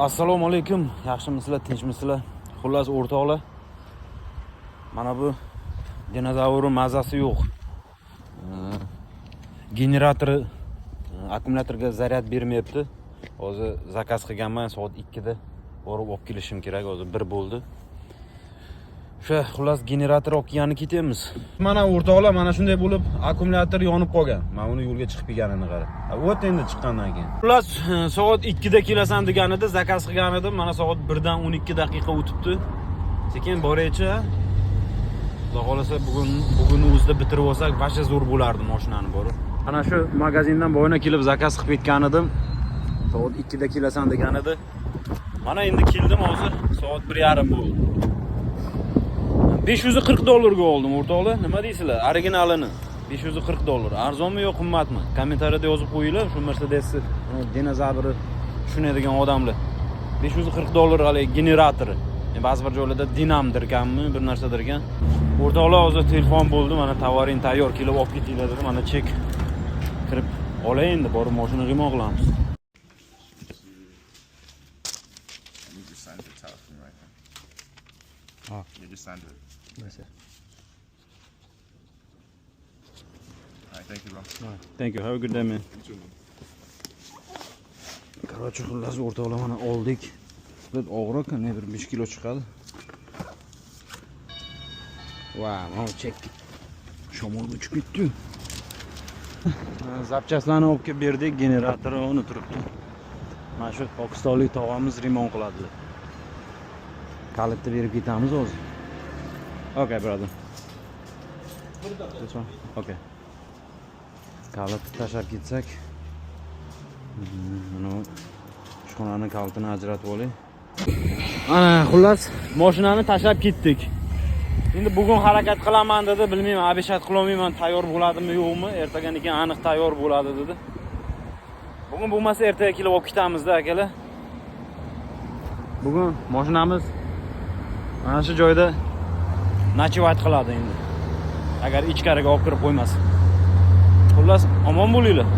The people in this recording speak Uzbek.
Assalomu alaykum. Yaxshimisizlar, tinchmisizlar? Xullas o'rtoqlar. Mana bu dinozavr mazasi yo'q. Generatori akkumulyatorga zaryad bermayapti. Hozir zakaz qilganman, soat 2 da borib olib kelishim kerak. Hozir 1 bo'ldi. O'sha xullas generator olib kelgani ketamiz. Mana o'rtoqlar, mana shunday bo'lib akkumulyator yonib qolgan. Men uni yo'lga chiqib kelganini qarab. O't endi chiqqandan keyin. Xullas soat 2 da kelasan degan edi, zakaz qilgan edim. Mana soat 1 dan 12 daqiqa o'tibdi. Sekin boraychi. Xudo xolasa bugun o'zida bitirib olsak, vasha zo'r bo'lardi mashinani borib. Mana shu magazindan boyana kelib zakaz qilib ketgan edim. Soat 2 da kelasan degan edi. Mana endi keldim hozir. Soat 1:30 bo'ldi. $540 ga oldim o'rtoqlar. Nima deysizlar? Originalini. $540. Arzonmi yo qimmatmi? Kommentariyada yozib qo'yinglar. Shu Mercedes dinozavri tushunadigan odamlar. $540 hali generatori. Ba'zi bir joylarda dinamdir ekanmi, bir narsadir ekan. O'rtoqlar, hozir telefon bo'ldi. Mana tovaring tayyor, kelib olib ketinglar dedi. Mana chek kirib olay endi, borib mashina remont qilamiz. You just signed it. Yes, sir. Alright, thank you, bro. Thank you. Have a good day, man. You too, man. Короче, xullas o'rtoqlar mana oldik. Bir og'ir ekan, bir 5 kilo chiqadi. Wow, mana chek. Shamol uchib ketdi. Zapchastlarni olib kelib berdik, generatori uni turibdi. Mana shu pokistonlik tog'amiz remont qiladi. Kalitni berib ketamiz hozir. Okay, brother. This one. Okay. Kalitni tashlab ketsak. Mana shxonani kalitini ajratib oling. Ana, xullas, mashinani tashlab ketdik. Endi bugun harakat qilaman dedi, bilmayman, abishat qila olmayman, tayyor bo'ladimi yo'qmi? Ertagan keyin aniq tayyor bo'ladi dedi. Bugun bo'lmasa ertaga kelib olib ketamiz-da, akalar. Bugun mashinamiz mana shu joyda nachivat qiladi endi. Agar ichkariga olib kirib qo'ymasa. Xullas, omon bo'linglar.